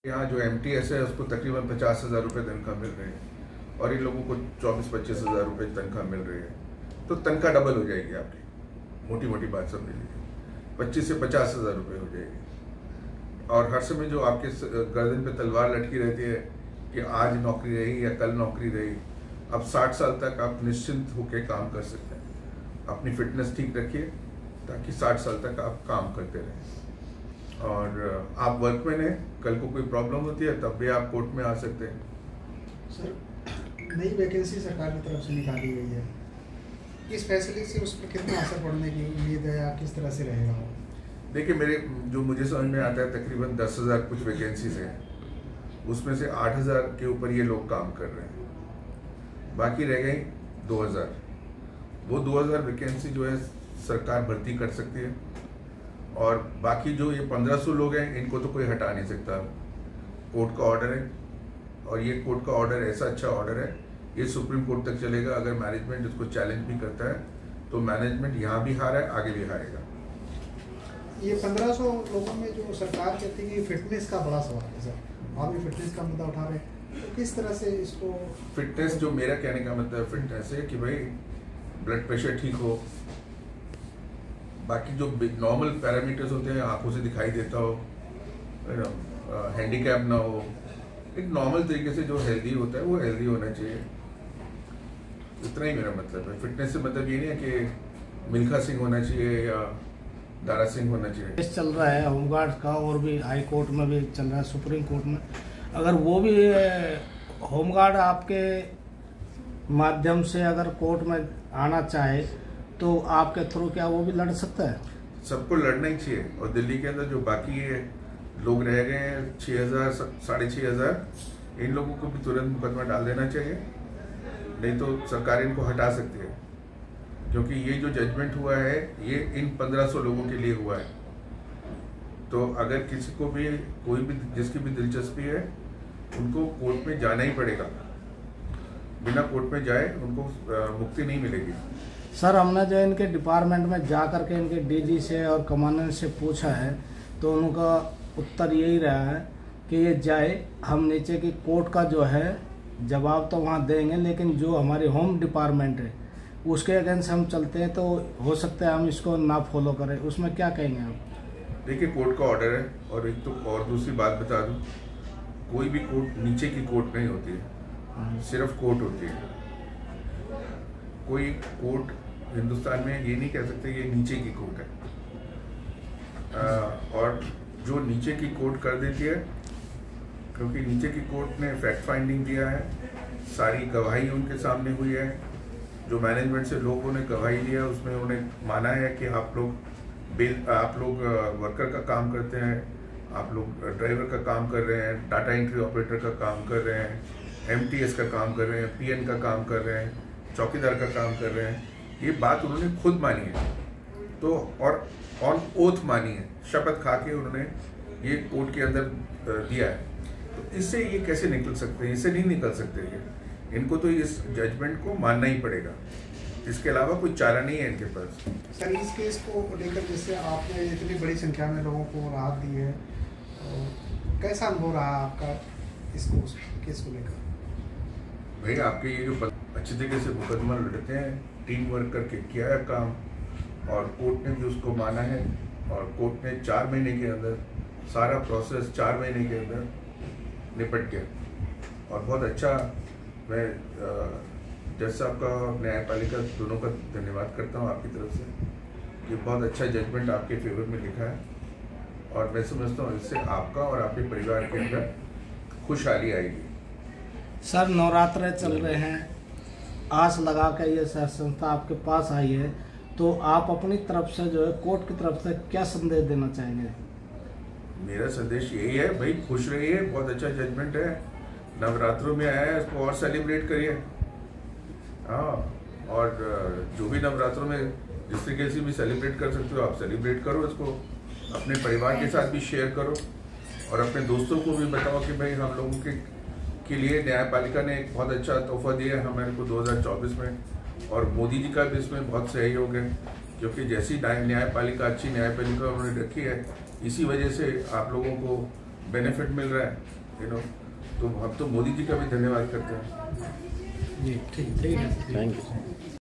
यहाँ जो MTS है उसको तकरीबन 50,000 रुपये तनख्वाह मिल रही है और इन लोगों को 24-25 हज़ार रुपये तनख्वाह मिल रही है, तो तनख्वाह डबल हो जाएगी आपकी। मोटी मोटी बात समझ लीजिए, 25 से 50,000 रुपये हो जाएगी। और हर समय जो आपके गर्दन पे तलवार लटकी रहती है कि आज नौकरी रही या कल नौकरी रही, अब 60 साल तक आप निश्चिंत होकर काम कर सकते हैं। अपनी फिटनेस ठीक रखिए ताकि 60 साल तक आप काम करते रहें। और आप वर्कमैन हैं, कल को कोई प्रॉब्लम होती है तब भी आप कोर्ट में आ सकते हैं। सर, नई वैकेंसी सरकार की तरफ से निकाली गई है, इस फैसले से उस पर कितना असर पड़ने की उम्मीद है या किस तरह से रहेगा वो? देखिए, जो मुझे समझ में आता है तकरीबन 10,000 कुछ वैकेंसीज हैं, उसमें से 8,000 के ऊपर ये लोग काम कर रहे हैं, बाकी रह गई 2,000। वो 2,000 वैकेंसी जो है सरकार भर्ती कर सकती है, और बाकी जो ये 1,500 लोग हैं इनको तो कोई हटा नहीं सकता। कोर्ट का ऑर्डर है, और ये कोर्ट का ऑर्डर ऐसा अच्छा ऑर्डर है, ये सुप्रीम कोर्ट तक चलेगा। अगर मैनेजमेंट इसको चैलेंज भी करता है तो मैनेजमेंट यहाँ भी हारा है, आगे भी हारेगा। ये 1,500 लोगों में जो सरकार कहती है कि फिटनेस का बड़ा सवाल है सर, आप भी फिटनेस का मुद्दा उठा रहे हैं, तो किस तरह से इसको? फिटनेस, जो मेरा कहने का मतलब फिटनेस है कि भाई ब्लड प्रेशर ठीक हो, बाकी जो नॉर्मल पैरामीटर्स होते हैं, आंखों से दिखाई देता हो, हैंडीकैप ना हो, एक नॉर्मल तरीके से जो हेल्दी होता है वो हेल्दी होना चाहिए। इतना ही मेरा मतलब है। फिटनेस से मतलब ये नहीं है कि मिल्खा सिंह होना चाहिए या दारा सिंह होना चाहिए। केस चल रहा है होमगार्ड का, और भी हाई कोर्ट में भी चल रहा है, सुप्रीम कोर्ट में। अगर वो भी होमगार्ड आपके माध्यम से अगर कोर्ट में आना चाहे तो आपके थ्रू क्या वो भी लड़ सकता है? सबको लड़ना ही चाहिए। और दिल्ली के अंदर जो बाकी ये लोग रह गए हैं 6,000 6,500, इन लोगों को भी तुरंत मुकदमा डाल देना चाहिए, नहीं तो सरकार इनको हटा सकती है। क्योंकि ये जो जजमेंट हुआ है ये इन 1,500 लोगों के लिए हुआ है। तो अगर किसी को भी, कोई भी जिसकी भी दिलचस्पी है, उनको कोर्ट में जाना ही पड़ेगा। बिना कोर्ट में जाए उनको मुक्ति नहीं मिलेगी। सर, हमने जो इनके डिपार्टमेंट में जा करके इनके DG से और कमांडेंट से पूछा है तो उनका उत्तर यही रहा है कि ये जाए, हम नीचे की कोर्ट का जो है जवाब तो वहाँ देंगे, लेकिन जो हमारी होम डिपार्टमेंट है उसके अगेंस्ट हम चलते हैं तो हो सकता है हम इसको ना फॉलो करें। उसमें क्या कहेंगे आप? देखिए, कोर्ट का ऑर्डर है, और एक तो और दूसरी बात बता दूं, कोई भी कोर्ट नीचे की कोर्ट नहीं होती है, सिर्फ कोर्ट होती है। कोई कोर्ट हिंदुस्तान में ये नहीं कह सकते ये नीचे की कोर्ट है। और जो नीचे की कोर्ट कर देती है, क्योंकि नीचे की कोर्ट ने फैक्ट फाइंडिंग दिया है, सारी गवाही उनके सामने हुई है, जो मैनेजमेंट से लोगों ने गवाही दिया उसमें उन्हें माना है कि आप लोग वर्कर का काम करते हैं, आप लोग ड्राइवर का काम कर रहे हैं, डाटा एंट्री ऑपरेटर का काम कर रहे हैं, MTS का काम कर रहे हैं, PN का काम कर रहे हैं, चौकीदार का काम कर रहे हैं। ये बात उन्होंने खुद मानी है, तो और ऑन ओथ मानी है, शपथ खा के उन्होंने ये कोर्ट के अंदर दिया है। तो इससे ये कैसे निकल सकते हैं? इससे नहीं निकल सकते ये। इनको तो इस जजमेंट को मानना ही पड़ेगा, इसके अलावा कोई चारा नहीं है इनके पास। सर, इस केस को लेकर जैसे आपने इतनी बड़ी संख्या में लोगों को राहत दी है, तो कैसा अनुभव रहा आपका इस केस को लेकर? भाई, आपके ये जो अच्छी तरीके से मुकदमा लड़ते हैं, टीम वर्क करके किया है काम, और कोर्ट ने भी उसको माना है, और कोर्ट ने 4 महीने के अंदर सारा प्रोसेस 4 महीने के अंदर निपट गया। और बहुत अच्छा, मैं जज साहब का, न्यायपालिका दोनों का धन्यवाद करता हूँ आपकी तरफ से। ये बहुत अच्छा जजमेंट आपके फेवर में लिखा है, और मैं समझता हूँ इससे आपका और आपके परिवार के अंदर खुशहाली आएगी। सर, नवरात्र चल रहे हैं, आस लगा कर ये संस्था आपके पास आई है, तो आप अपनी तरफ से जो है कोर्ट की तरफ से क्या संदेश देना चाहेंगे? मेरा संदेश यही है, भाई खुश रहिए, बहुत अच्छा जजमेंट है, नवरात्रों में आया है, इसको और सेलिब्रेट करिए। हाँ, और जो भी नवरात्रों में जिस तरीके से भी सेलिब्रेट कर सकते हो आप सेलिब्रेट करो, इसको अपने परिवार के साथ भी शेयर करो, और अपने दोस्तों को भी बताओ कि भाई हम लोगों के लिए न्यायपालिका ने एक बहुत अच्छा तोहफा दिया है हमारे को 2024 में, और मोदी जी का भी इसमें बहुत सहयोग है, क्योंकि जैसी न्यायपालिका अच्छी न्यायपालिका उन्होंने रखी है, इसी वजह से आप लोगों को बेनिफिट मिल रहा है, तो हम तो मोदी जी का भी धन्यवाद करते हैं। जी ठीक है। Thank you.